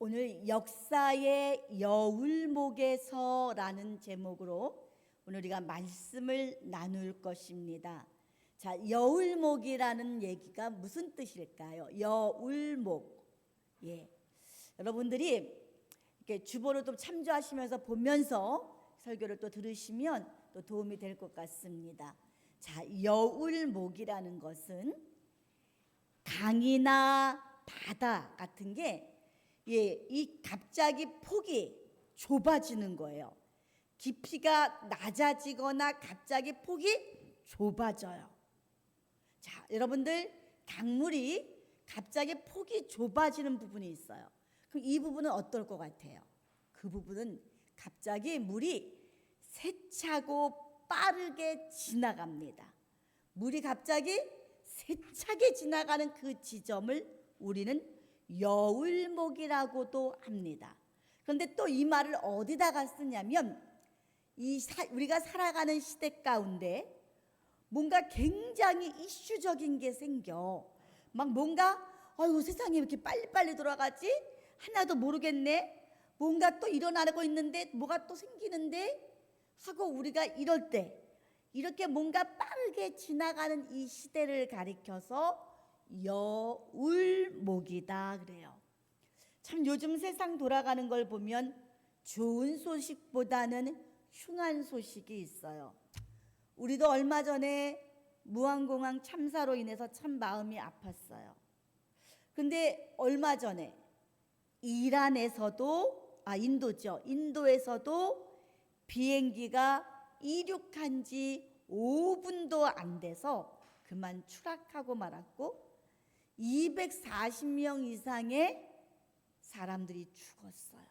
오늘 역사의 여울목에서라는 제목으로 오늘 우리가 말씀을 나눌 것입니다. 자, 여울목이라는 얘기가 무슨 뜻일까요? 여울목. 여러분들이 이렇게 주보를 좀 참조하시면서 보면서 설교를 또 들으시면 또 도움이 될 것 같습니다. 자, 여울목이라는 것은 강이나 바다 같은 게 이 갑자기 폭이 좁아지는 거예요. 깊이가 낮아지거나 갑자기 폭이 좁아져요. 자, 여러분들 강물이 갑자기 폭이 좁아지는 부분이 있어요. 그럼 이 부분은 어떨 것 같아요? 그 부분은 갑자기 물이 세차고 빠르게 지나갑니다. 물이 갑자기 세차게 지나가는 그 지점을 우리는 여울목이라고도 합니다. 그런데 또 이 말을 어디다가 쓰냐면 우리가 살아가는 시대 가운데 뭔가 굉장히 이슈적인 게 생겨. 막 뭔가 아이고 세상에 왜 이렇게 빨리빨리 돌아가지? 하나도 모르겠네. 뭔가 또 일어나고 있는데 뭐가 또 생기는데 하고 우리가 이럴 때 이렇게 뭔가 빠르게 지나가는 이 시대를 가리켜서 여울목이다 그래요. 참 요즘 세상 돌아가는 걸 보면 좋은 소식보다는 흉한 소식이 있어요. 우리도 얼마 전에 무안공항 참사로 인해서 참 마음이 아팠어요. 근데 얼마 전에 인도에서도 비행기가 이륙한 지 5분도 안 돼서 그만 추락하고 말았고 240명 이상의 사람들이 죽었어요.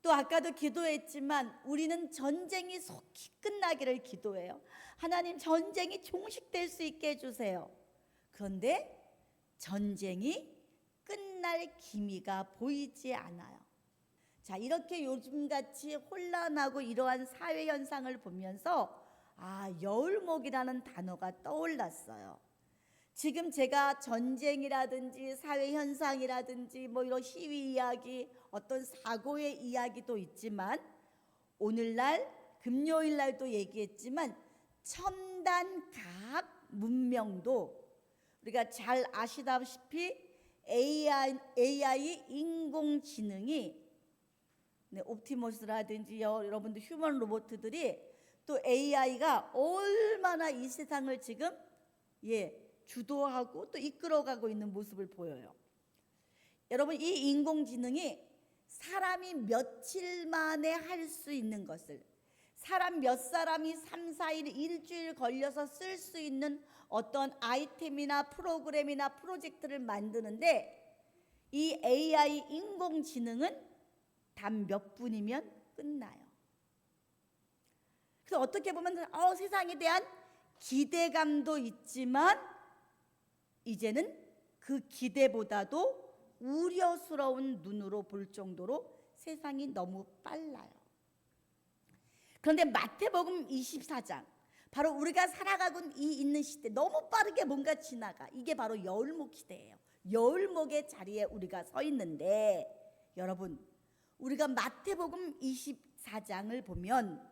또 아까도 기도했지만 우리는 전쟁이 속히 끝나기를 기도해요. 하나님, 전쟁이 종식될 수 있게 해주세요. 그런데 전쟁이 끝날 기미가 보이지 않아요. 자, 이렇게 요즘같이 혼란하고 이러한 사회 현상을 보면서 여울목이라는 단어가 떠올랐어요. 지금 제가 전쟁이라든지 사회 현상이라든지 뭐 이런 시위 이야기, 어떤 사고의 이야기도 있지만 오늘날 금요일 날도 얘기했지만 첨단 과학 문명도 우리가 잘 아시다시피 AI 인공지능이 옵티머스라든지 여러분들 휴먼 로봇들이 또 AI가 얼마나 이 세상을 지금 주도하고 또 이끌어가고 있는 모습을 보여요. 여러분, 이 인공지능이 사람이 며칠 만에 할 수 있는 것을 사람 몇 사람이 3, 4일, 일주일 걸려서 쓸 수 있는 어떤 아이템이나 프로그램이나 프로젝트를 만드는데 이 AI 인공지능은 단 몇 분이면 끝나요. 그래서 어떻게 보면 세상에 대한 기대감도 있지만 이제는 그 기대보다도 우려스러운 눈으로 볼 정도로 세상이 너무 빨라요. 그런데 마태복음 24장, 바로 우리가 살아가고 있는 시대, 너무 빠르게 뭔가 지나가. 이게 바로 여울목 시대예요. 여울목의 자리에 우리가 서 있는데 여러분, 우리가 마태복음 24장을 보면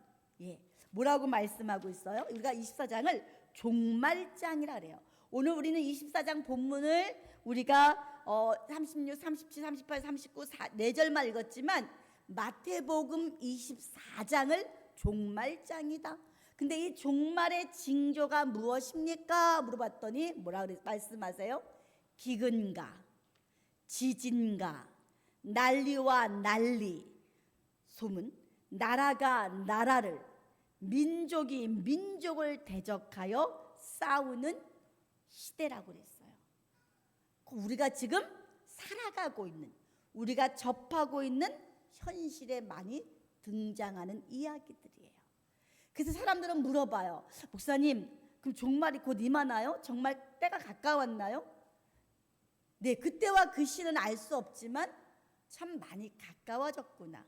뭐라고 말씀하고 있어요? 우리가 24장을 종말장이라 그래요. 오늘 우리는 24장 본문을 우리가 36, 37, 38, 39, 4절만 읽었지만 마태복음 24장을 종말장이다. 근데 이 종말의 징조가 무엇입니까? 물어봤더니 뭐라 말씀하세요? 기근과 지진과 난리와 난리, 소문, 나라가 나라를, 민족이 민족을 대적하여 싸우는 시대라고 그랬어요. 우리가 지금 살아가고 있는, 우리가 접하고 있는 현실에 많이 등장하는 이야기들이에요. 그래서 사람들은 물어봐요. 목사님, 그럼 종말이 곧 임하나요? 정말 때가 가까웠나요? 네, 그때와 그 시는 알 수 없지만 참 많이 가까워졌구나.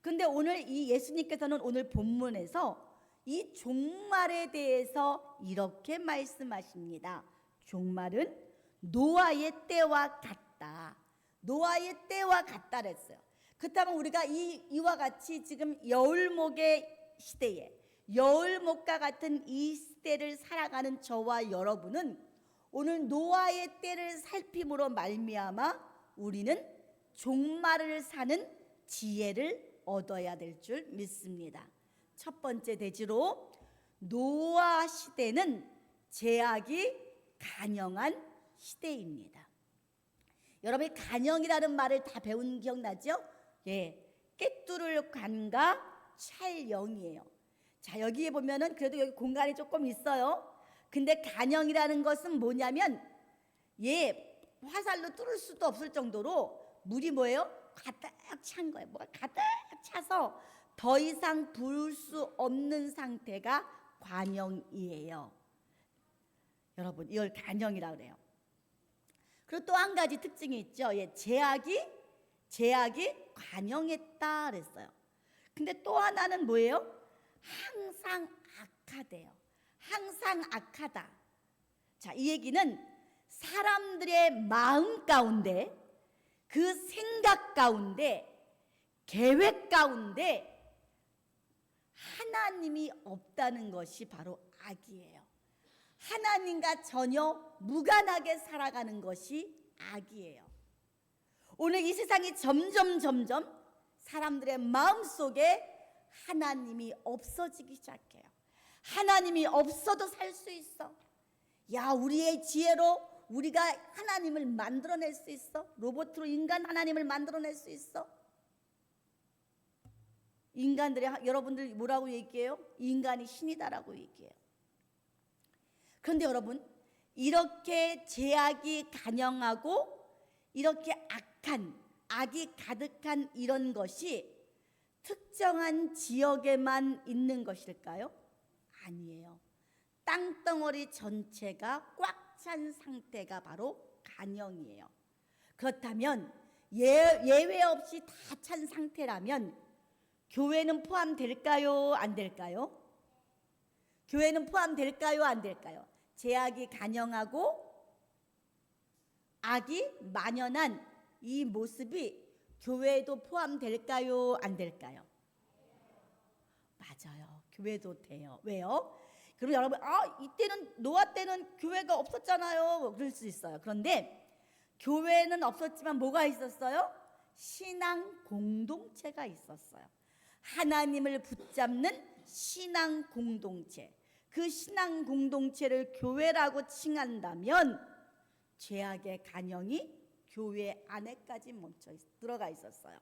그런데 오늘 이 예수님께서는 오늘 본문에서 이 종말에 대해서 이렇게 말씀하십니다. 종말은 노아의 때와 같다. 노아의 때와 같다 그랬어요. 그렇다면 우리가 이와 같이 지금 여울목의 시대에 여울목과 같은 이 시대를 살아가는 저와 여러분은 오늘 노아의 때를 살핌으로 말미암아 우리는 종말을 사는 지혜를 얻어야 될 줄 믿습니다. 첫 번째 대지로 노아 시대는 죄악이 간영한 시대입니다. 여러분이 간영이라는 말을 다 배운 기억나죠? 예, 꿰뚫을 관과 찰영이에요. 자, 여기에 보면은 그래도 여기 공간이 조금 있어요. 근데 간영이라는 것은 뭐냐면 화살로 뚫을 수도 없을 정도로 물이 뭐예요? 가득 찬 거예요. 뭐가 가득 차서 더 이상 부을 수 없는 상태가 관영이에요. 여러분, 이걸 간영이라고 그래요. 그리고 또 한 가지 특징이 있죠. 죄악이 관영했다 그랬어요. 근데 또 하나는 뭐예요? 항상 악하대요. 항상 악하다. 자, 이 얘기는 사람들의 마음 가운데, 그 생각 가운데, 계획 가운데 하나님이 없다는 것이 바로 악이에요. 하나님과 전혀 무관하게 살아가는 것이 악이에요. 오늘 이 세상이 점점 사람들의 마음속에 하나님이 없어지기 시작해요. 하나님이 없어도 살 수 있어. 야, 우리의 지혜로 우리가 하나님을 만들어낼 수 있어. 로봇으로 인간 하나님을 만들어낼 수 있어. 인간들이, 여러분들 뭐라고 얘기해요? 인간이 신이다라고 얘기해요. 그런데 여러분, 이렇게 죄악이 간영하고 이렇게 악이 가득한 이런 것이 특정한 지역에만 있는 것일까요? 아니에요. 땅덩어리 전체가 꽉 찬 상태가 바로 간영이에요. 그렇다면 예외 없이 다 찬 상태라면 교회는 포함될까요? 안 될까요? 교회는 포함될까요? 안 될까요? 죄악이 간영하고 악이 만연한 이 모습이 교회에도 포함될까요? 안 될까요? 맞아요. 교회도 돼요. 왜요? 그럼 여러분, 이때는 노아 때는 교회가 없었잖아요. 그럴 수 있어요. 그런데 교회는 없었지만 뭐가 있었어요? 신앙 공동체가 있었어요. 하나님을 붙잡는 신앙 공동체. 그 신앙 공동체를 교회라고 칭한다면 죄악의 간영이 교회 안에까지 들어가 있었어요.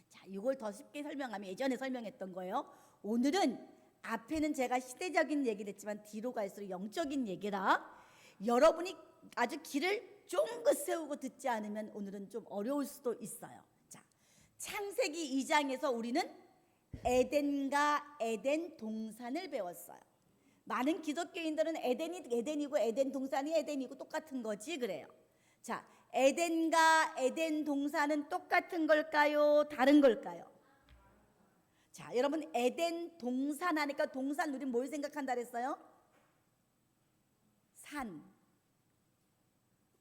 자, 이걸 더 쉽게 설명하면 예전에 설명했던 거예요. 오늘은 앞에는 제가 시대적인 얘기를 했지만 뒤로 갈수록 영적인 얘기라 여러분이 아주 귀를 쫑긋 세우고 듣지 않으면 오늘은 좀 어려울 수도 있어요. 자, 창세기 2장에서 우리는 에덴과 에덴 동산을 배웠어요. 많은 기독교인들은 에덴이 에덴이고 에덴 동산이 에덴이고 똑같은 거지 그래요. 자, 에덴과 에덴 동산은 똑같은 걸까요? 다른 걸까요? 자, 여러분, 에덴 동산 하니까 동산 우리 뭘 생각한다 그랬어요? 산.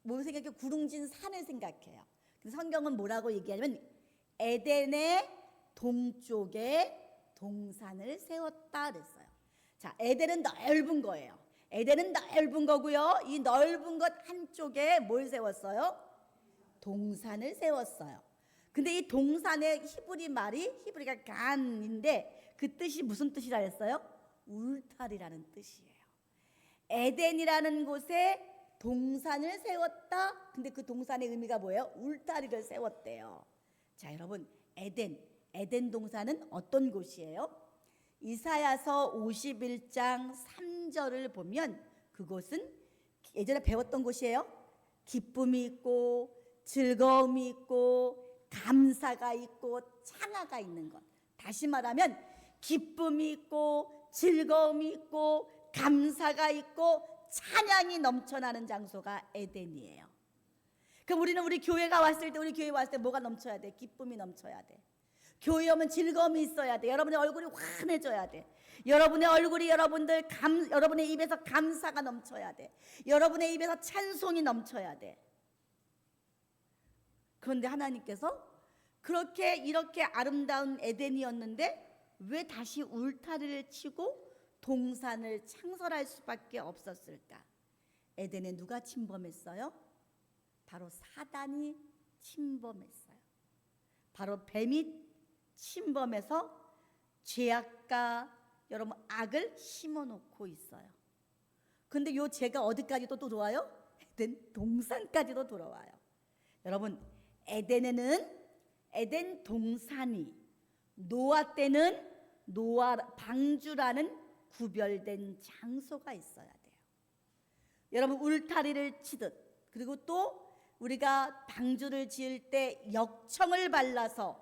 뭘 생각해요? 구릉진 산을 생각해요. 근데 성경은 뭐라고 얘기하냐면 에덴의 동쪽에 동산을 세웠다 그랬어요. 자, 에덴은 넓은 거예요. 에덴은 넓은 거고요. 이 넓은 것 한쪽에 뭘 세웠어요? 동산을 세웠어요. 근데 이 동산의 히브리가 간인데 그 뜻이 무슨 뜻이라 했어요? 울타리라는 뜻이에요. 에덴이라는 곳에 동산을 세웠다. 근데 그 동산의 의미가 뭐예요? 울타리를 세웠대요. 자, 여러분, 에덴 동산은 어떤 곳이에요? 이사야서 51장 3절을 보면 그곳은 예전에 배웠던 곳이에요. 기쁨이 있고 즐거움이 있고 감사가 있고 찬화가 있는 것. 다시 말하면 기쁨이 있고 즐거움이 있고 감사가 있고 찬양이 넘쳐나는 장소가 에덴이에요. 그럼 우리 교회가 왔을 때, 우리 교회 왔을 때 뭐가 넘쳐야 돼? 기쁨이 넘쳐야 돼. 교회 오면 즐거움이 있어야 돼. 여러분의 얼굴이 환해져야 돼. 여러분의 얼굴이 여러분의 입에서 감사가 넘쳐야 돼. 여러분의 입에서 찬송이 넘쳐야 돼. 그런데 하나님께서 그렇게 이렇게 아름다운 에덴이었는데 왜 다시 울타리를 치고 동산을 창설할 수밖에 없었을까? 에덴에 누가 침범했어요? 바로 사단이 침범했어요. 바로 뱀이 침범해서 죄악과 여러분 악을 심어놓고 있어요. 근데 요 죄가 어디까지도 또 들어와요? 에덴 동산까지도 들어와요. 여러분, 에덴에는 에덴 동산이, 노아 때는 노아 방주라는 구별된 장소가 있어야 돼요. 여러분, 울타리를 치듯, 그리고 또 우리가 방주를 지을 때 역청을 발라서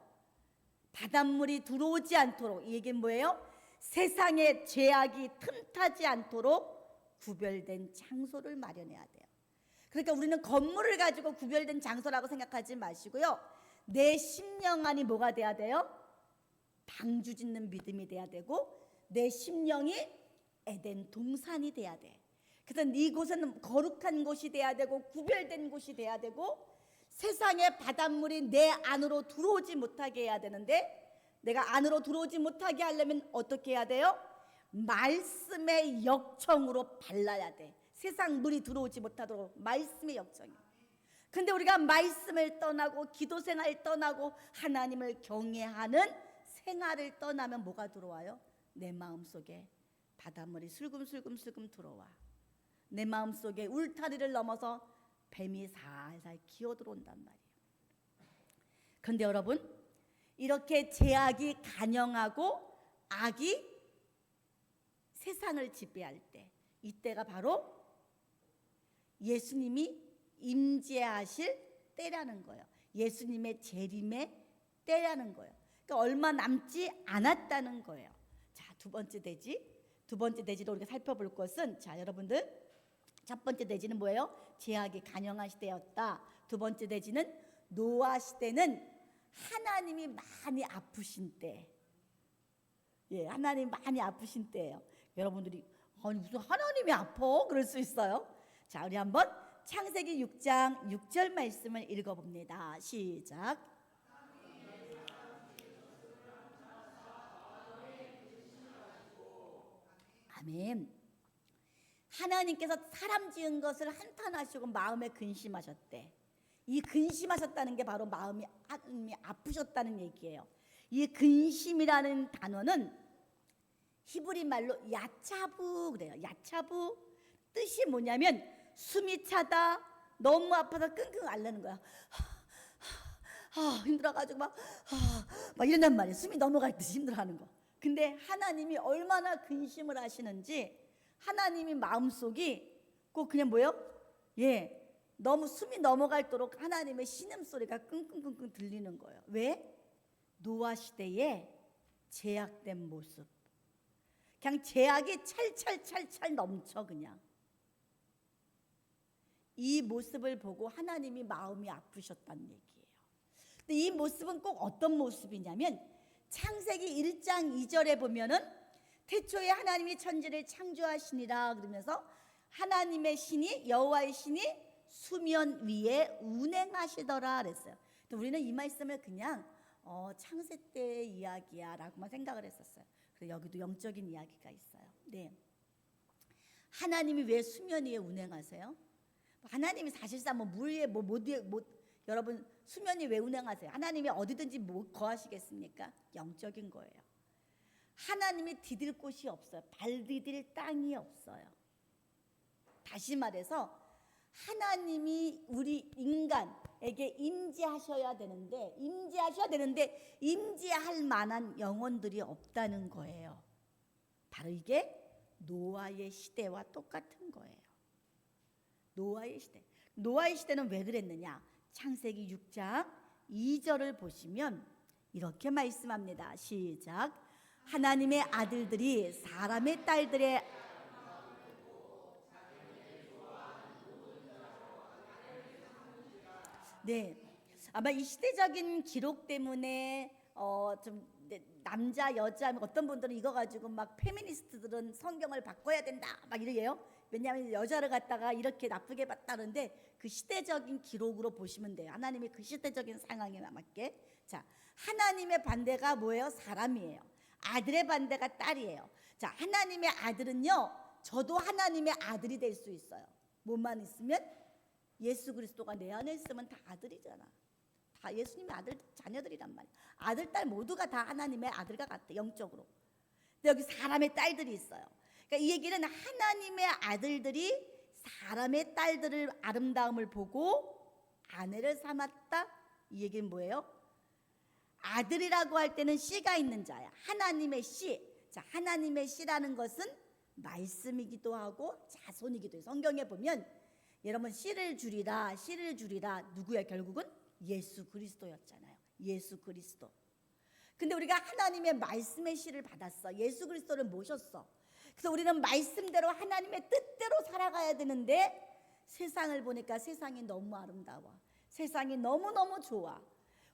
바닷물이 들어오지 않도록, 이 얘기는 뭐예요? 세상에 죄악이 틈타지 않도록 구별된 장소를 마련해야 돼요. 그러니까 우리는 건물을 가지고 구별된 장소라고 생각하지 마시고요, 내 심령 안이 뭐가 돼야 돼요? 방주 짓는 믿음이 돼야 되고, 내 심령이 에덴 동산이 돼야 돼. 그래서 이곳은 거룩한 곳이 돼야 되고, 구별된 곳이 돼야 되고, 세상의 바닷물이 내 안으로 들어오지 못하게 해야 되는데, 내가 안으로 들어오지 못하게 하려면 어떻게 해야 돼요? 말씀의 역청으로 발라야 돼. 세상 물이 들어오지 못하도록 말씀의 역청이. 근데 우리가 말씀을 떠나고 기도 생활을 떠나고 하나님을 경외하는 생활을 떠나면 뭐가 들어와요? 내 마음속에 바닷물이 슬금슬금 들어와. 내 마음속에 울타리를 넘어서 뱀이 살살 기어들어온단 말이에요. 그런데 여러분, 이렇게 죄악이 간영하고 악이 세상을 지배할 때, 이때가 바로 예수님이 임재하실 때라는 거예요. 예수님의 재림의 때라는 거예요. 그러니까 얼마 남지 않았다는 거예요. 자, 두 번째 대지로 우리가 살펴볼 것은, 자, 여러분들, 첫 번째 대지는 뭐예요? 죄악이 간영한 시대였다. 두 번째 대지는 노아 시대는 하나님이 많이 아프신 때. 예, 하나님 많이 아프신 때예요. 여러분들이 아니 무슨 하나님이 아파? 그럴 수 있어요. 자, 우리 한번 창세기 6장 6절 말씀을 읽어봅니다. 시작. 아멘. 하나님께서 사람 지은 것을 한탄하시고 마음에 근심하셨대. 이 근심하셨다는 게 바로 마음이 아프셨다는 얘기예요. 이 근심이라는 단어는 히브리 말로 야차부 그래요. 야차부 뜻이 뭐냐면 숨이 차다, 너무 아파서 끙끙 앓는 거야. 힘들어가지고 막 이런단 말이에요. 숨이 넘어갈 듯이 힘들어하는 거. 근데 하나님이 얼마나 근심을 하시는지, 하나님이 마음속이 꼭 그냥 뭐예요? 예, 너무 숨이 넘어갈도록 하나님의 신음소리가 끙끙끙끙 들리는 거예요. 왜? 노아 시대에 죄악된 모습, 그냥 죄악이 찰찰 넘쳐. 그냥 이 모습을 보고 하나님이 마음이 아프셨다는 얘기예요. 근데 이 모습은 꼭 어떤 모습이냐면, 창세기 1장 2절에 보면은 태초에 하나님이 천지를 창조하시니라 그러면서 하나님의 신이, 여호와의 신이 수면 위에 운행하시더라 그랬어요. 근데 우리는 이 말씀을 그냥 창세 때의 이야기야 라고만 생각을 했었어요. 그래서 여기도 영적인 이야기가 있어요. 네. 하나님이 왜 수면 위에 운행하세요? 하나님이 사실상 물 위에 여러분 수면 위에 왜 운행하세요? 하나님이 어디든지 거하시겠습니까? 영적인 거예요. 하나님이 디딜 곳이 없어요. 발 디딜 땅이 없어요. 다시 말해서 하나님이 우리 인간에게 임재하셔야 되는데 임재할 만한 영혼들이 없다는 거예요. 바로 이게 노아의 시대와 똑같은 거예요. 노아의 시대는 왜 그랬느냐? 창세기 6장 2절을 보시면 이렇게 말씀합니다. 시작. 하나님의 아들들이 사람의 딸들의 네, 아마 이 시대적인 기록 때문에 좀 남자 여자 어떤 분들은 이거 가지고 막 페미니스트들은 성경을 바꿔야 된다 막 이래요. 왜냐하면 여자를 갖다가 이렇게 나쁘게 봤다는데 그 시대적인 기록으로 보시면 돼요. 하나님의 그 시대적인 상황에 맞게. 자, 하나님의 반대가 뭐예요? 사람이에요. 아들의 반대가 딸이에요. 자, 하나님의 아들은요, 저도 하나님의 아들이 될 수 있어요. 뭐만 있으면? 예수 그리스도가 내 안에 있으면 다 아들이잖아. 다 예수님의 아들 자녀들이란 말이야. 아들 딸 모두가 다 하나님의 아들과 같아, 영적으로. 근데 여기 사람의 딸들이 있어요. 그러니까 이 얘기는 하나님의 아들들이 사람의 딸들을 아름다움을 보고 아내를 삼았다. 이 얘기는 뭐예요? 아들이라고 할 때는 씨가 있는 자야. 하나님의 씨. 자, 하나님의 씨라는 것은 말씀이기도 하고 자손이기도 해요. 성경에 보면 여러분 씨를 주리라 누구야? 결국은 예수 그리스도였잖아요. 예수 그리스도. 근데 우리가 하나님의 말씀의 씨를 받았어. 예수 그리스도를 모셨어. 그래서 우리는 말씀대로 하나님의 뜻대로 살아가야 되는데 세상을 보니까 세상이 너무 아름다워. 세상이 너무너무 좋아.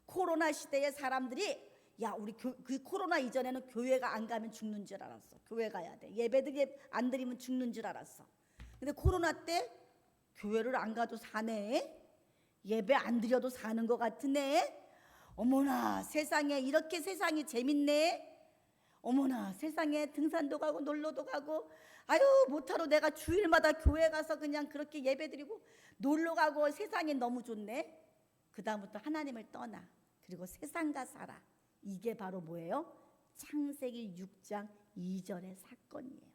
코로나 시대에 사람들이 야, 우리 그 코로나 이전에는 교회가 안 가면 죽는 줄 알았어. 교회 가야 돼. 예배드리 안 드리면 죽는 줄 알았어. 근데 코로나 때 교회를 안 가도 사네. 예배 안 드려도 사는 것 같으네. 어머나, 세상에 이렇게 세상이 재밌네. 어머나, 세상에 등산도 가고 놀러도 가고, 아유 못하러 내가 주일마다 교회 가서 그냥 그렇게 예배드리고 놀러 가고 세상이 너무 좋네. 그 다음부터 하나님을 떠나. 그리고 세상과 살아. 이게 바로 뭐예요? 창세기 6장 2절의 사건이에요.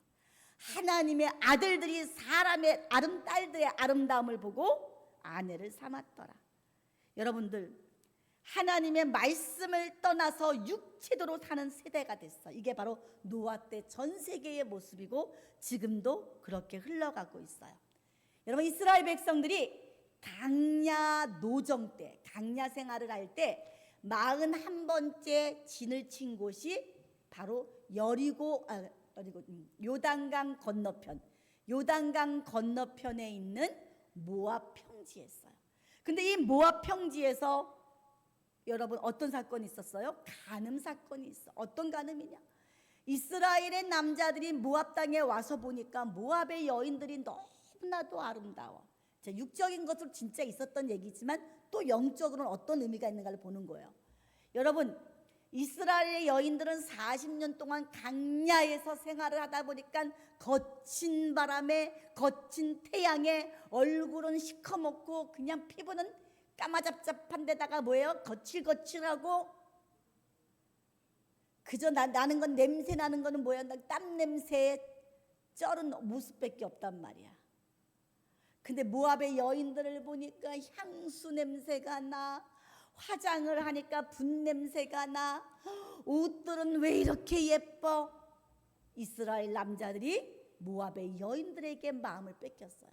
하나님의 아들들이 사람의 딸들의 아름다움을 보고 아내를 삼았더라. 여러분들, 하나님의 말씀을 떠나서 육체대로 사는 세대가 됐어. 이게 바로 노아 때 전 세계의 모습이고 지금도 그렇게 흘러가고 있어요. 여러분, 이스라엘 백성들이 강야 노정 때, 강야 생활을 할 때 41번째 진을 친 곳이 바로 요단강 건너편에 있는 모압 평지였어요. 근데 이 모압 평지에서 여러분 어떤 사건이 있었어요? 간음 사건이 있어. 어떤 간음이냐? 이스라엘의 남자들이 모압 땅에 와서 보니까 모압의 여인들이 너무나도 아름다워. 자, 육적인 것으로 진짜 있었던 얘기지만 또 영적으로는 어떤 의미가 있는가를 보는 거예요. 여러분, 이스라엘의 여인들은 40년 동안 강야에서 생활을 하다 보니까 거친 바람에 거친 태양에 얼굴은 시커멓고 그냥 피부는 까마잡잡한 데다가 뭐예요? 거칠거칠하고 그저 나는 건 냄새 나는 거는 뭐야? 땀 냄새에 쩔은 모습밖에 없단 말이야. 근데 모압의 여인들을 보니까 향수 냄새가 나, 화장을 하니까 분 냄새가 나, 옷들은 왜 이렇게 예뻐? 이스라엘 남자들이 모압의 여인들에게 마음을 뺏겼어요.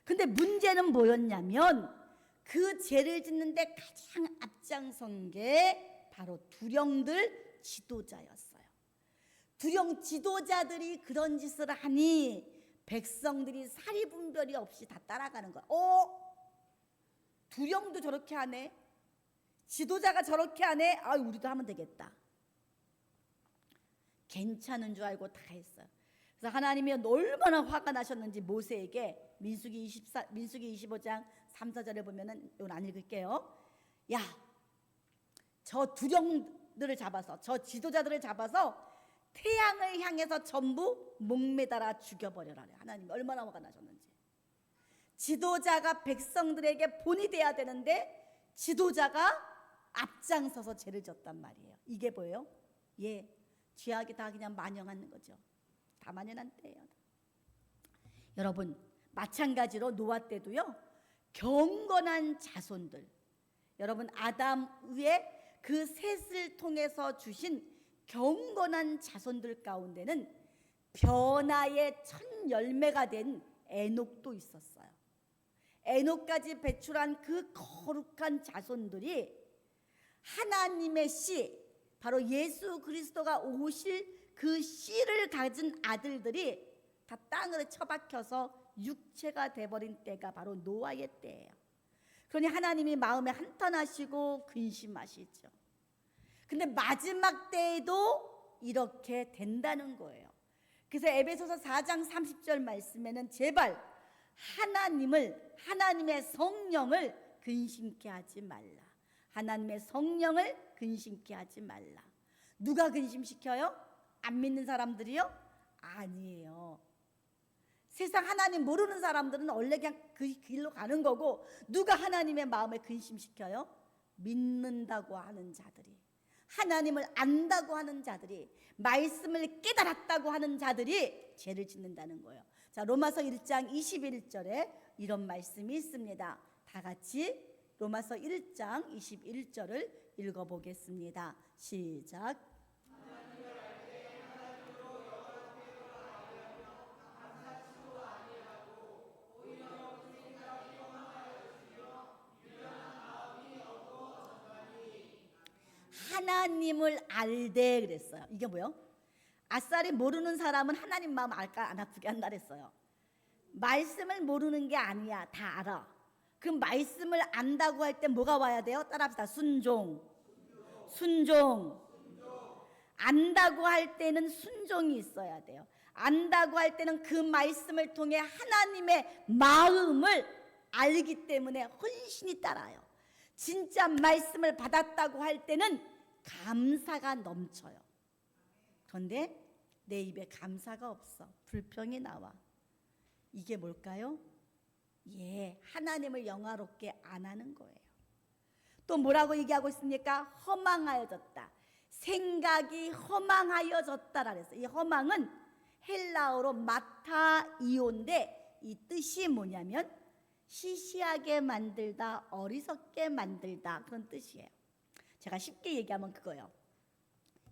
근데 문제는 뭐였냐면 그 죄를 짓는데 가장 앞장선 게 바로 두령들 지도자였어요. 두령 지도자들이 그런 짓을 하니 백성들이 사리분별이 없이 다 따라가는 거야. 두령도 저렇게 하네. 지도자가 저렇게 하네. 아, 우리도 하면 되겠다. 괜찮은 줄 알고 다 했어요. 그래서 하나님이 얼마나 화가 나셨는지 모세에게 민수기 25장 3, 4절에 보면은 이건 안 읽을게요. 야, 저 두령들을 잡아서, 저 지도자들을 잡아서 태양을 향해서 전부 목매달아 죽여버려라. 하나님이 얼마나 화가 나셨는지. 지도자가 백성들에게 본이 돼야 되는데 지도자가 앞장서서 죄를 졌단 말이에요. 이게 뭐예요? 죄악이 다 그냥 만연하는 거죠. 다 만연한 때예요. 여러분, 마찬가지로 노아 때도요, 경건한 자손들, 여러분 아담 위에 그 셋을 통해서 주신 경건한 자손들 가운데는 변화의 첫 열매가 된 에녹도 있었어요. 에녹까지 배출한 그 거룩한 자손들이 하나님의 씨, 바로 예수 그리스도가 오실 그 씨를 가진 아들들이 다 땅으로 처박혀서 육체가 돼버린 때가 바로 노아의 때예요. 그러니 하나님이 마음에 한탄하시고 근심하시죠. 근데 마지막 때에도 이렇게 된다는 거예요. 그래서 에베소서 4장 30절 말씀에는 제발 하나님의 성령을 근심케 하지 말라. 하나님의 성령을 근심케 하지 말라. 누가 근심시켜요? 안 믿는 사람들이요? 아니에요. 세상 하나님 모르는 사람들은 원래 그냥 그 길로 가는 거고, 누가 하나님의 마음을 근심시켜요? 믿는다고 하는 자들이, 하나님을 안다고 하는 자들이, 말씀을 깨달았다고 하는 자들이 죄를 짓는다는 거예요. 자, 로마서 1장 21절에 이런 말씀이 있습니다. 다 같이 로마서 1장 21절을 읽어보겠습니다. 시작. 하나님을 알되 그랬어요. 이게 뭐요? 아싸리 모르는 사람은 하나님 마음 알까 안 아프게 한다 그랬어요. 말씀을 모르는 게 아니야. 다 알아. 그럼 말씀을 안다고 할 때 뭐가 와야 돼요? 따라합시다. 순종. 안다고 할 때는 순종이 있어야 돼요. 안다고 할 때는 그 말씀을 통해 하나님의 마음을 알기 때문에 헌신이 따라요. 진짜 말씀을 받았다고 할 때는 감사가 넘쳐요. 그런데 내 입에 감사가 없어. 불평이 나와. 이게 뭘까요? 하나님을 영화롭게 안 하는 거예요. 또 뭐라고 얘기하고 있습니까? 허망하여졌다. 생각이 허망하여졌다라 그랬어요. 이 허망은 헬라어로 마타이오인데 이 뜻이 뭐냐면 시시하게 만들다, 어리석게 만들다, 그런 뜻이에요. 제가 쉽게 얘기하면 그거예요.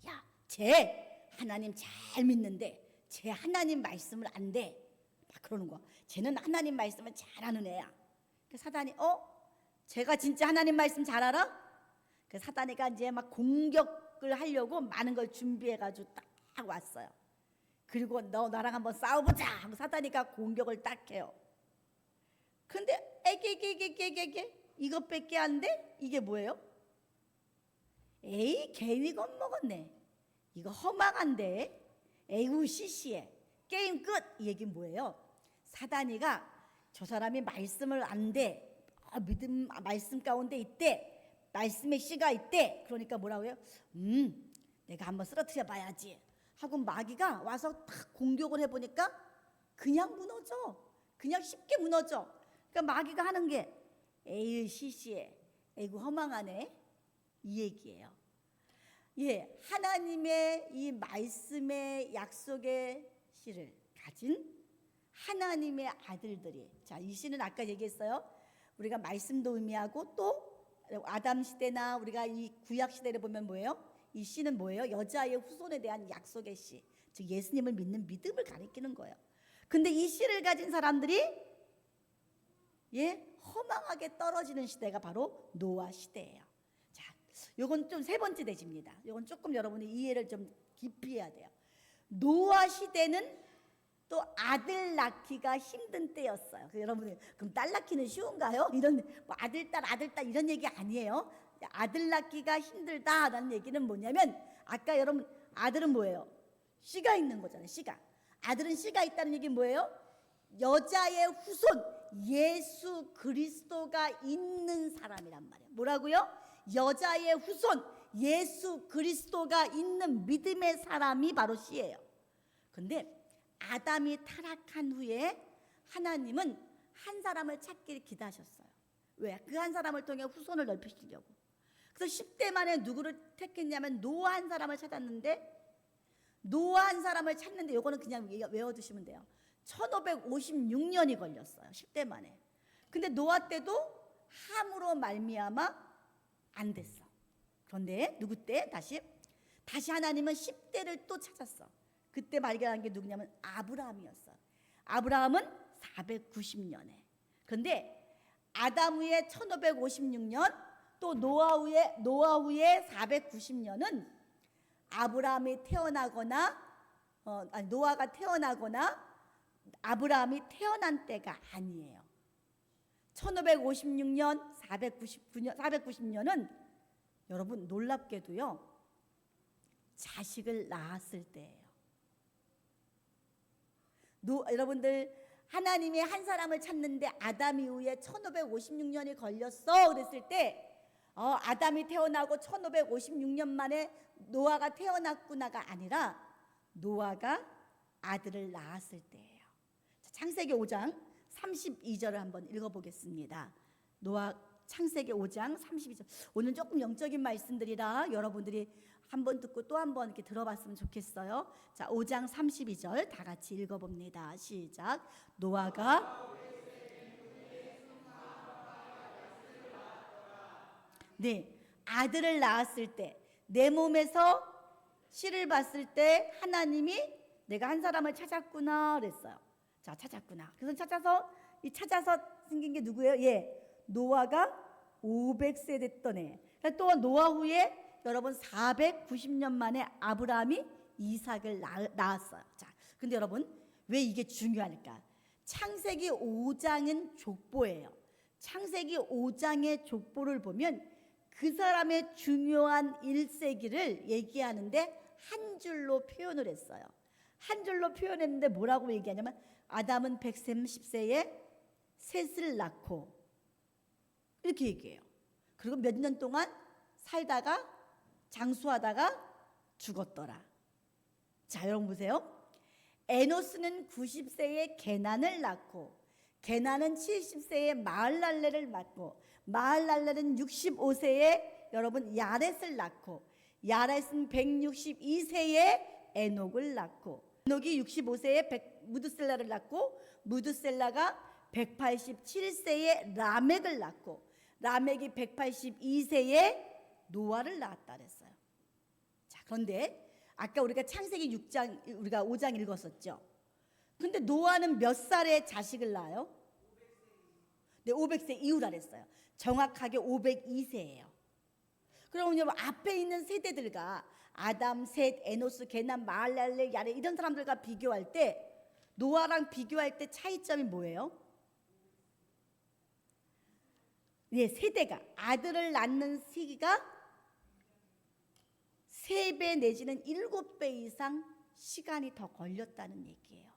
야, 쟤 하나님 잘 믿는데 쟤 하나님 말씀을 안 돼. 막 그러는 거야. 쟤는 하나님 말씀을 잘하는 애야. 그 사단이 쟤가 진짜 하나님 말씀 잘 알아? 그 사단이가 이제 막 공격을 하려고 많은 걸 준비해가지고 딱 왔어요. 그리고 너 나랑 한번 싸워보자 하고 사단이가 공격을 딱 해요. 근데 애게 이것밖에 안 돼? 이게 뭐예요? 에이, 괜히 겁먹었네. 이거 허망한데. 에이구 시시해. 게임 끝. 이 얘기는 뭐예요? 사단이가 저 사람이 말씀을 안 돼. 믿음 말씀 가운데 있대. 말씀의 씨가 있대. 그러니까 뭐라고요? 내가 한번 쓰러뜨려 봐야지 하고 마귀가 와서 탁 공격을 해보니까 그냥 무너져. 그냥 쉽게 무너져. 그러니까 마귀가 하는 게 에이 시시해. 에이구 허망하네. 이 얘기예요. 하나님의 이 말씀의 약속의 씨를 가진 하나님의 아들들이, 자, 이 씨는 아까 얘기했어요. 우리가 말씀도 의미하고 또 아담 시대나 우리가 이 구약 시대를 보면 뭐예요? 이 씨는 뭐예요? 여자의 후손에 대한 약속의 씨, 즉 예수님을 믿는 믿음을 가리키는 거예요. 근데 이 씨를 가진 사람들이 허망하게 떨어지는 시대가 바로 노아 시대예요. 자, 요건 좀 세 번째 대지입니다. 요건 조금 여러분이 이해를 좀 깊이 해야 돼요. 노아 시대는 또 아들 낳기가 힘든 때였어요. 여러분이 그럼 딸 낳기는 쉬운가요? 이런 뭐 아들 딸 이런 얘기 아니에요. 아들 낳기가 힘들다라는 얘기는 뭐냐면 아까 여러분 아들은 뭐예요? 씨가 있는 거잖아요. 씨가. 아들은 씨가 있다는 얘기는 뭐예요? 여자의 후손 예수 그리스도가 있는 사람이란 말이에요. 뭐라고요? 여자의 후손 예수 그리스도가 있는 믿음의 사람이 바로 씨예요. 근데 아담이 타락한 후에 하나님은 한 사람을 찾기를 기다셨어요. 왜? 그 한 사람을 통해 후손을 넓히시려고. 그래서 10대 만에 누구를 택했냐면 노아 한 사람을 찾았는데, 노아 한 사람을 찾는데 요거는 그냥 외워두시면 돼요. 1556년이 걸렸어요. 10대 만에. 근데 노아 때도 함으로 말미암아 안 됐어. 그런데 누구 때? 다시 하나님은 10대를 또 찾았어. 그때 발견한 게 누구냐면 아브라함이었어. 아브라함은 490년에. 그런데 아담 후에 1556년 또 노아 후에 490년은 아브라함이 태어나거나 노아가 태어나거나 아브라함이 태어난 때가 아니에요. 1556년 490년은 여러분 놀랍게도요 자식을 낳았을 때예요. 여러분들 하나님이 한 사람을 찾는데 아담 이후에 1556년이 걸렸어 그랬을 때 아담이 태어나고 1556년 만에 노아가 태어났구나가 아니라 노아가 아들을 낳았을 때예요. 창세기 5장 32절을 한번 읽어보겠습니다. 창세기 5장 32절. 오늘 조금 영적인 말씀들이라 여러분들이 한 번 듣고 또 한 번 이렇게 들어봤으면 좋겠어요. 자, 5장 32절 다 같이 읽어봅니다. 시작. 노아가 아들을 낳았을 때 내 몸에서 씨를 봤을 때 하나님이 내가 한 사람을 찾았구나 그랬어요. 자, 찾았구나. 그래서 찾아서 생긴 게 누구예요? 노아가 500세 됐던 애. 또 노아 후에 여러분 490년 만에 아브라함이 이삭을 낳았어요. 자, 근데 여러분 왜 이게 중요할까? 창세기 5장은 족보예요. 창세기 5장의 족보를 보면 그 사람의 중요한 일세기를 얘기하는데 한 줄로 표현을 했어요. 한 줄로 표현했는데 뭐라고 얘기하냐면 아담은 130세에 셋을 낳고 이렇게 얘기해요. 그리고 몇 년 동안 살다가 장수하다가 죽었더라. 자, 여러분 보세요. 에노스는 90세에 게난을 낳고 게난은 70세에 마할랄레를 낳고 마할랄레는 65세에 여러분 야렛을 낳고 야렛은 162세에 에녹을 낳고 에녹이 65세에 무드셀라를 낳고 무드셀라가 187세에 라멕을 낳고 라멕이 182세에 노아를 낳았다 그랬어요. 자, 그런데 아까 우리가 창세기 6장 우리가 5장 읽었었죠. 근데 노아는 몇 살에 자식을 낳아요? 500세 이후라 그랬어요. 정확하게 502세예요. 그러면 앞에 있는 세대들과 아담, 셋, 에노스, 게남, 마할랄레, 야레 이런 사람들과 비교할 때 노아랑 비교할 때 차이점이 뭐예요? 세대가 아들을 낳는 시기가 3배 내지는 7배 이상 시간이 더 걸렸다는 얘기예요.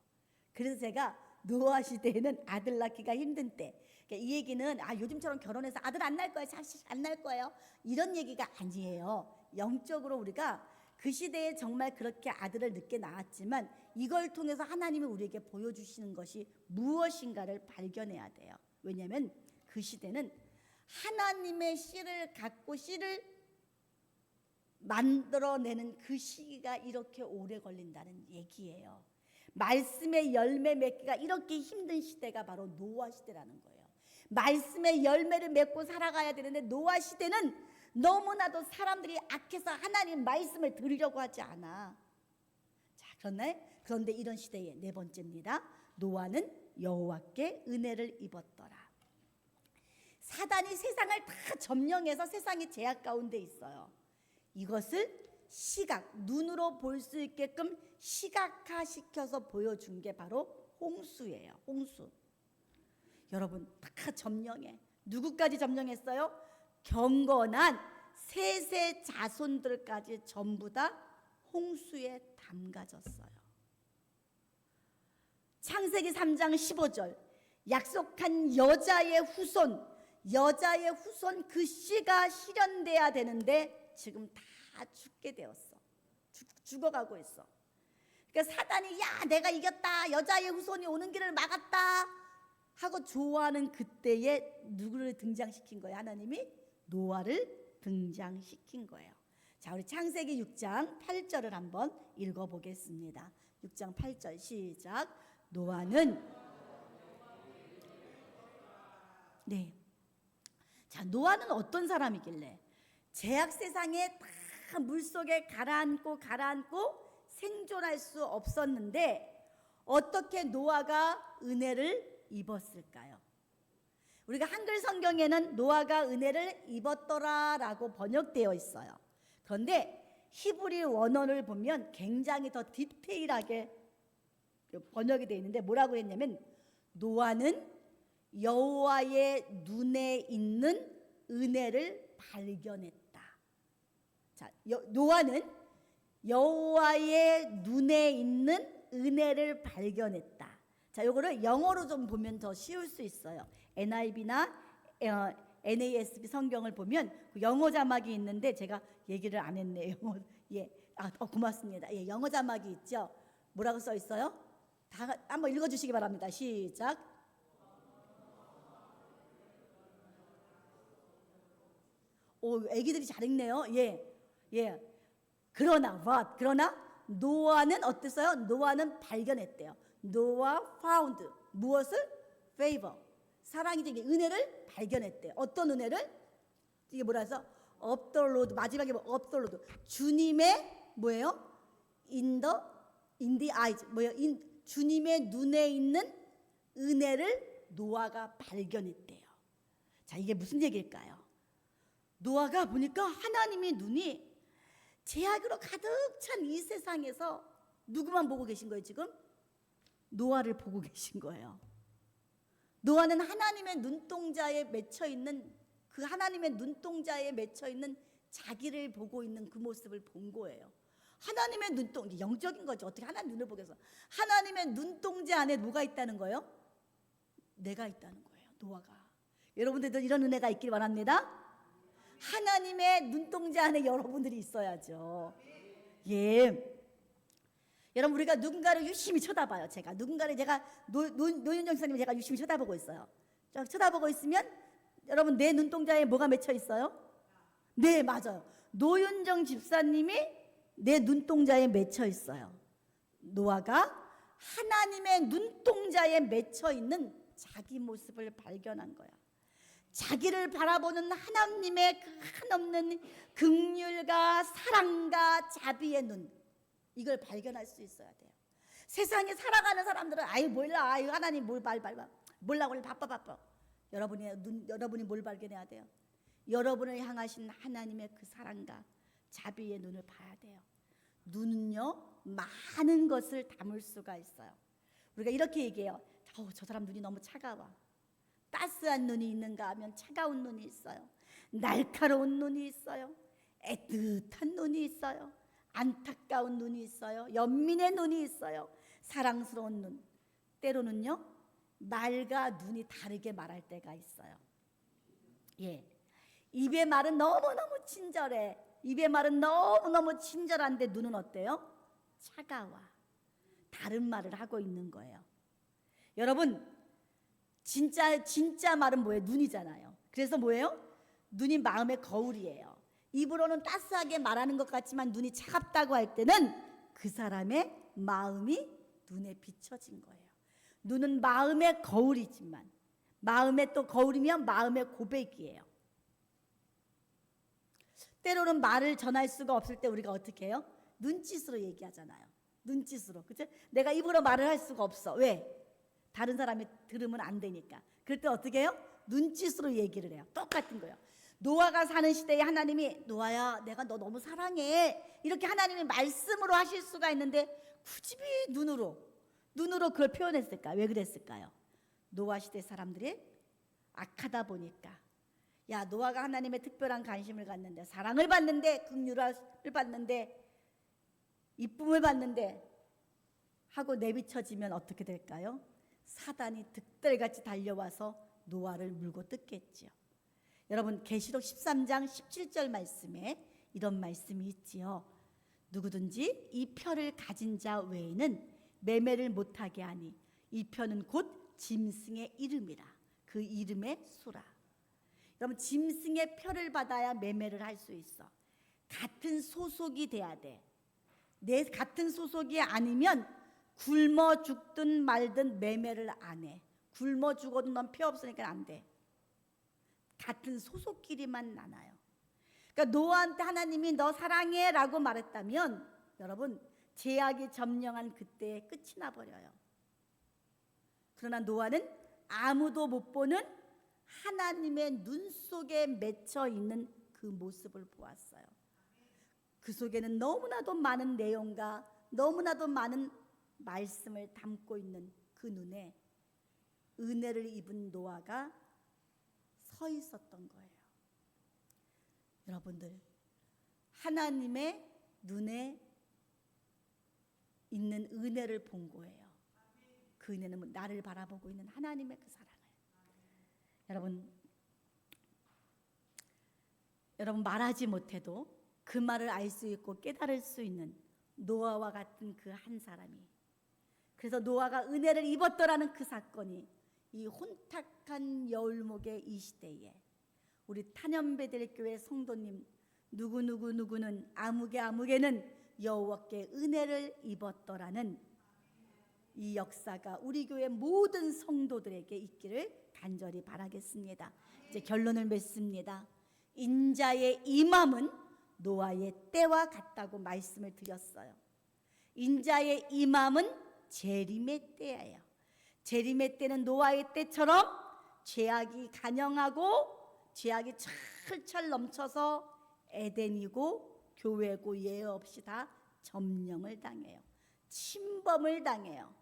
그래서 제가 노아 시대에는 아들 낳기가 힘든 때, 그러니까 이 얘기는 요즘처럼 결혼해서 아들 안 낳을 거예요, 자식 안 낳을 거예요 이런 얘기가 아니에요. 영적으로 우리가 그 시대에 정말 그렇게 아들을 늦게 낳았지만 이걸 통해서 하나님이 우리에게 보여주시는 것이 무엇인가를 발견해야 돼요. 왜냐하면 그 시대는 하나님의 씨를 갖고 씨를 만들어내는 그 시기가 이렇게 오래 걸린다는 얘기예요. 말씀의 열매 맺기가 이렇게 힘든 시대가 바로 노아 시대라는 거예요. 말씀의 열매를 맺고 살아가야 되는데 노아 시대는 너무나도 사람들이 악해서 하나님 말씀을 들으려고 하지 않아. 자, 그런데 이런 시대의 네 번째입니다. 노아는 여호와께 은혜를 입었더라. 사단이 세상을 다 점령해서 세상이 제약 가운데 있어요. 이것을 눈으로 볼 수 있게끔 시각화시켜서 보여준 게 바로 홍수예요. 홍수. 여러분 다 점령해. 누구까지 점령했어요? 경건한 셋의 자손들까지 전부 다 홍수에 담가졌어요. 창세기 3장 15절 약속한 여자의 후손 그 씨가 실현돼야 되는데 지금 다 죽게 되었어. 죽어가고 있어. 그러니까 사단이 내가 이겼다, 여자의 후손이 오는 길을 막았다 하고 좋아하는 그때에 누구를 등장시킨 거예요? 하나님이 노아를 등장시킨 거예요. 자, 우리 창세기 6장 8절을 한번 읽어보겠습니다. 6장 8절 시작. 노아는 자, 노아는 어떤 사람이길래 죄악 세상에 다 물속에 가라앉고 생존할 수 없었는데 어떻게 노아가 은혜를 입었을까요? 우리가 한글 성경에는 노아가 은혜를 입었더라라고 번역되어 있어요. 그런데 히브리 원어를 보면 굉장히 더 디테일하게 번역이 되어 있는데 뭐라고 했냐면 노아는 여호와의 눈에 있는 은혜를 발견했다. 자, 노아는 여호와의 눈에 있는 은혜를 발견했다. 자, 요거를 영어로 좀 보면 더 쉬울 수 있어요. NIV나 NASB 성경을 보면 그 영어 자막이 있는데 제가 얘기를 안 했네요. 예, 고맙습니다. 예, 영어 자막이 있죠. 뭐라고 써 있어요? 다 한번 읽어주시기 바랍니다. 시작. 오, 애기들이 잘 읽네요. 예, 예. 그러나 노아는 어땠어요? 노아는 발견했대요. 노아 found 무엇을? favor. 사랑이죠. 은혜를 발견했대요. 어떤 은혜를? 이게 뭐라 해서? of the Lord. 마지막에 뭐 of the Lord. 주님의 뭐예요? in the eyes. 뭐예요? 주님의 눈에 있는 은혜를 노아가 발견했대요. 자, 이게 무슨 얘기일까요? 노아가 보니까 하나님의 눈이 죄악으로 가득 찬 이 세상에서 누구만 보고 계신 거예요, 지금? 노아를 보고 계신 거예요. 노아는 하나님의 눈동자에 맺혀 있는 그 하나님의 눈동자에 맺혀 있는 자기를 보고 있는 그 모습을 본 거예요. 하나님의 눈동자, 영적인 거죠. 어떻게 하나님 눈을 보겠어? 하나님의 눈동자 안에 뭐가 있다는 거예요? 내가 있다는 거예요. 노아가. 여러분들도 이런 은혜가 있길 바랍니다. 하나님의 눈동자 안에 여러분들이 있어야죠. 예. 여러분, 우리가 누군가를 유심히 쳐다봐요. 제가 노윤정 선생님 제가 유심히 쳐다보고 있어요. 쳐다보고 있으면 여러분 내 눈동자에 뭐가 맺혀 있어요? 네, 맞아요. 노윤정 집사님이 내 눈동자에 맺혀 있어요. 노아가 하나님의 눈동자에 맺혀 있는 자기 모습을 발견한 거야. 자기를 바라보는 하나님의 그 한없는 긍휼과 사랑과 자비의 눈, 이걸 발견할 수 있어야 돼요. 세상에 살아가는 사람들은 아이 몰라, 아이 하나님 몰라고 바빠. 여러분이 뭘 발견해야 돼요? 여러분을 향하신 하나님의 그 사랑과 자비의 눈을 봐야 돼요. 눈은요, 많은 것을 담을 수가 있어요. 우리가 이렇게 얘기해요. 저 사람 눈이 너무 차가워. 따스한 눈이 있는가 하면 차가운 눈이 있어요. 날카로운 눈이 있어요. 애틋한 눈이 있어요. 안타까운 눈이 있어요. 연민의 눈이 있어요. 사랑스러운 눈. 때로는요, 말과 눈이 다르게 말할 때가 있어요. 예, 입의 말은 너무너무 친절해. 입의 말은 너무너무 친절한데 눈은 어때요? 차가워. 다른 말을 하고 있는 거예요. 여러분, 진짜 말은 뭐예요? 눈이잖아요. 그래서 뭐예요? 눈이 마음의 거울이에요. 입으로는 따스하게 말하는 것 같지만 눈이 차갑다고 할 때는 그 사람의 마음이 눈에 비춰진 거예요. 눈은 마음의 거울이지만, 마음의 또 거울이면 마음의 고백이에요. 때로는 말을 전할 수가 없을 때 우리가 어떻게 해요? 눈짓으로 얘기하잖아요. 눈짓으로. 그치? 내가 입으로 말을 할 수가 없어. 왜? 다른 사람이 들으면 안 되니까. 그럴 때 어떻게 해요? 눈짓으로 얘기를 해요. 똑같은 거예요. 노아가 사는 시대에 하나님이 노아야, 내가 너 너무 사랑해, 이렇게 하나님이 말씀으로 하실 수가 있는데 굳이 눈으로 그걸 표현했을까? 왜 그랬을까요? 노아 시대 사람들이 악하다 보니까, 야, 노아가 하나님의 특별한 관심을 갖는데, 사랑을 받는데, 긍휼을 받는데, 이쁨을 받는데 하고 내비쳐지면 어떻게 될까요? 사단이 득달같이 달려와서 노아를 물고 뜯겠지요. 여러분, 계시록 13장 17절 말씀에 이런 말씀이 있지요. 누구든지 이 표를 가진 자 외에는 매매를 못하게 하니 이 표는 곧 짐승의 이름이라. 그 이름의 수라. 여러분, 짐승의 표를 받아야 매매를 할 수 있어. 같은 소속이 돼야 돼. 내 같은 소속이 아니면 굶어 죽든 말든 매매를 안 해. 굶어 죽어도 넌 표 없으니까 안 돼. 같은 소속끼리만 나눠요. 그러니까 노아한테 하나님이 너 사랑해 라고 말했다면 여러분, 제약이 점령한 그때에 끝이 나버려요. 그러나 노아는 아무도 못 보는 하나님의 눈 속에 맺혀 있는 그 모습을 보았어요. 그 속에는 너무나도 많은 내용과 너무나도 많은 말씀을 담고 있는 그 눈에 은혜를 입은 노아가 서 있었던 거예요. 여러분들, 하나님의 눈에 있는 은혜를 본 거예요. 그 은혜는 나를 바라보고 있는 하나님의 그 사랑을. 여러분 말하지 못해도 그 말을 알 수 있고 깨달을 수 있는 노아와 같은 그 한 사람이, 그래서 노아가 은혜를 입었더라는 그 사건이 이 혼탁한 여울목의 이 시대에 우리 탄현베델교회 성도님 누구는 아무개는 여호와께 은혜를 입었더라는 이 역사가 우리 교회 모든 성도들에게 있기를 간절히 바라겠습니다. 이제 결론을 맺습니다. 인자의 임함은 노아의 때와 같다고 말씀을 드렸어요. 인자의 임함은 재림의 때예요. 재림의 때는 노아의 때처럼 죄악이 간영하고 죄악이 철철 넘쳐서 에덴이고 교회고 예외 없이 다 점령을 당해요. 침범을 당해요.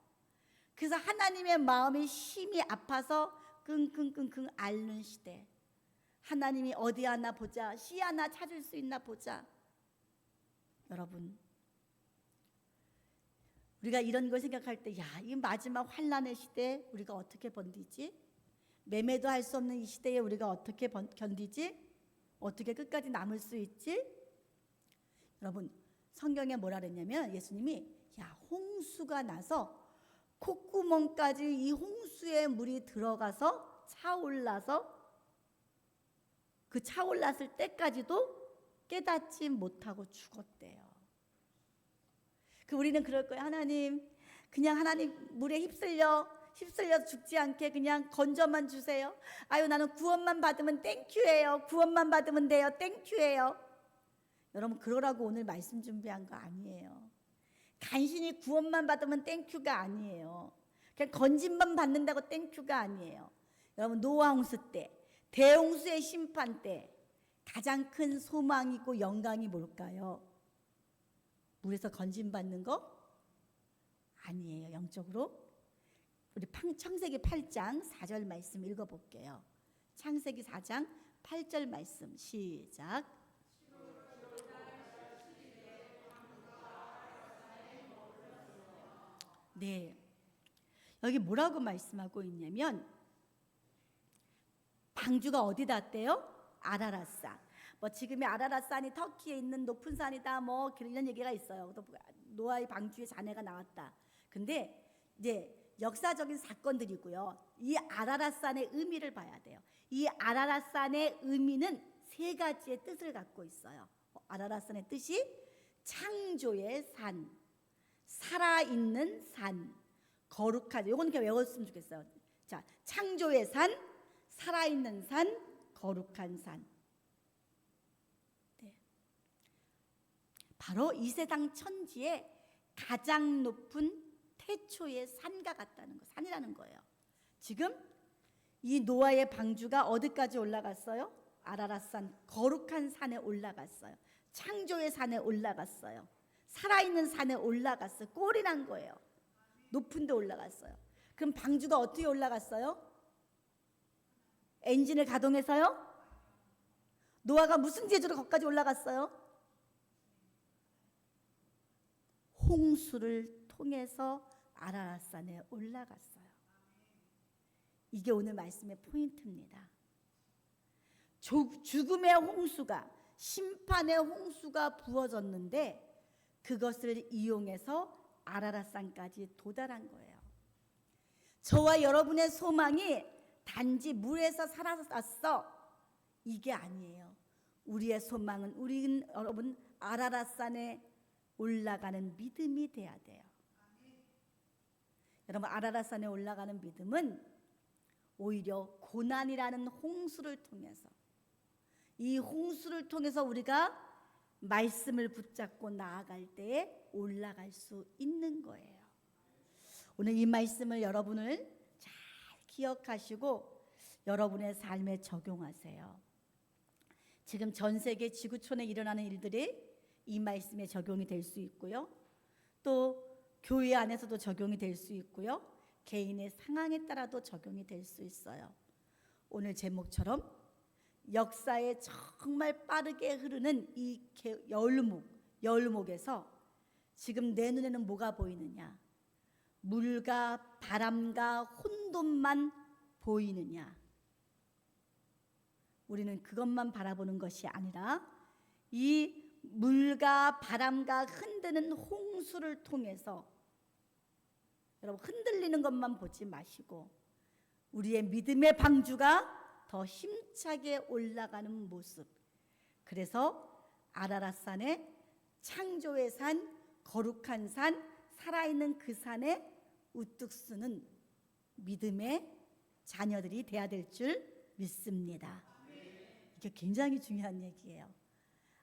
그래서 하나님의 마음이 심히 아파서 끙끙끙끙 앓는 시대. 하나님이 어디 하나 보자, 씨 하나 찾을 수 있나 보자. 여러분, 우리가 이런 걸 생각할 때, 이 마지막 환난의 시대에 우리가 어떻게 견디지? 매매도 할 수 없는 이 시대에 우리가 어떻게 견디지? 어떻게 끝까지 남을 수 있지? 여러분, 성경에 뭐라 그랬냐면 예수님이 홍수가 나서 콧구멍까지 이 홍수의 물이 들어가서 차올라서 그 차올랐을 때까지도 깨닫지 못하고 죽었대요. 우리는 그럴 거예요. 하나님, 그냥 하나님 물에 휩쓸려 죽지 않게 그냥 건져만 주세요. 아유, 나는 구원만 받으면 땡큐예요. 구원만 받으면 돼요. 땡큐예요. 여러분, 그러라고 오늘 말씀 준비한 거 아니에요. 간신히 구원만 받으면 땡큐가 아니에요. 그냥 건짐만 받는다고 땡큐가 아니에요. 여러분, 노아 홍수 때, 대홍수의 심판 때 가장 큰 소망이고 영광이 뭘까요? 물에서 건짐받는 거? 아니에요. 영적으로. 우리 창세기 8장 4절 말씀 읽어볼게요. 창세기 4장 8절 말씀 시작. 네, 여기 뭐라고 말씀하고 있냐면 방주가 어디 닿대요? 아라랏산. 지금의 아라랏산이 터키에 있는 높은 산이다, 이런 얘기가 있어요. 노아의 방주에 자네가 나왔다. 근데 이제 역사적인 사건들이고요. 이 아라랏산의 의미를 봐야 돼요. 이 아라랏산의 의미는 세 가지의 뜻을 갖고 있어요. 아라랏산의 뜻이 창조의 산, 살아있는 산, 거룩한, 요건 이렇게 외웠으면 좋겠어요. 자, 창조의 산, 살아있는 산, 거룩한 산. 네. 바로 이 세상 천지에 가장 높은 태초의 산과 같다는 거, 산이라는 거예요. 지금 이 노아의 방주가 어디까지 올라갔어요? 아라랏산, 거룩한 산에 올라갔어요. 창조의 산에 올라갔어요. 살아있는 산에 올라갔어요. 꼴이 난 거예요. 높은 데 올라갔어요. 그럼 방주가 어떻게 올라갔어요? 엔진을 가동해서요? 노아가 무슨 재주로 거기까지 올라갔어요? 홍수를 통해서 아라랏산에 올라갔어요. 이게 오늘 말씀의 포인트입니다. 죽음의 홍수가, 심판의 홍수가 부어졌는데 그것을 이용해서 아라랏산까지 도달한 거예요. 저와 여러분의 소망이 단지 물에서 살아났어, 이게 아니에요. 우리의 소망은, 우리는 여러분 아라랏산에 올라가는 믿음이 돼야 돼요. 여러분, 아라랏산에 올라가는 믿음은 오히려 고난이라는 홍수를 통해서, 이 홍수를 통해서 우리가 말씀을 붙잡고 나아갈 때에 올라갈 수 있는 거예요. 오늘 이 말씀을 여러분을 잘 기억하시고 여러분의 삶에 적용하세요. 지금 전 세계 지구촌에 일어나는 일들이 이 말씀에 적용이 될 수 있고요. 또 교회 안에서도 적용이 될 수 있고요. 개인의 상황에 따라도 적용이 될 수 있어요. 오늘 제목처럼 역사에 정말 빠르게 흐르는 이 여울목에서 지금 내 눈에는 뭐가 보이느냐? 물과 바람과 혼돈만 보이느냐? 우리는 그것만 바라보는 것이 아니라 이 물과 바람과 흔드는 홍수를 통해서 여러분 흔들리는 것만 보지 마시고 우리의 믿음의 방주가 더 힘차게 올라가는 모습. 그래서 아라랏산에 창조의 산, 거룩한 산, 살아있는 그 산에 우뚝 서는 믿음의 자녀들이 돼야 될 줄 믿습니다. 이게 굉장히 중요한 얘기예요.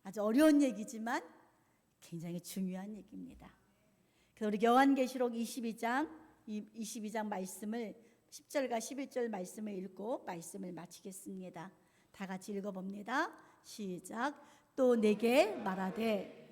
아주 어려운 얘기지만 굉장히 중요한 얘기입니다. 그래서 우리 요한계시록 22장 말씀을 10절과 11절 말씀을 읽고 말씀을 마치겠습니다. 다 같이 읽어봅니다. 시작. 또 내게 말하되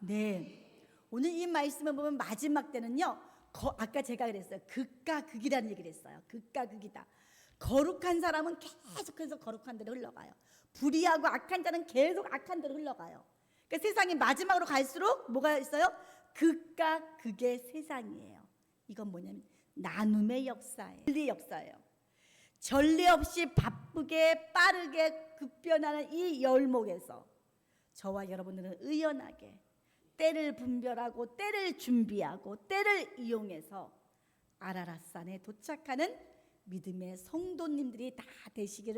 네, 오늘 이 말씀을 보면 마지막 때는요 아까 제가 그랬어요. 극과 극이라는 얘기를 했어요. 극과 극이다. 거룩한 사람은 계속해서 거룩한 데로 흘러가요. 불의하고 악한 자는 계속 악한 데로 흘러가요. 그러니까 세상이 마지막으로 갈수록 뭐가 있어요? 극과 극의 세상이에요. 이건 뭐냐면 나눔의 역사예요. 진리의 역사예요. 전례 없이 바쁘게 빠르게 급변하는 이 열목에서 저와 여러분들은 의연하게 때를 분별하고 때를 준비하고 때를 이용해서 아라랏산에 도착하는 믿음의 성도님들이 다 되시기를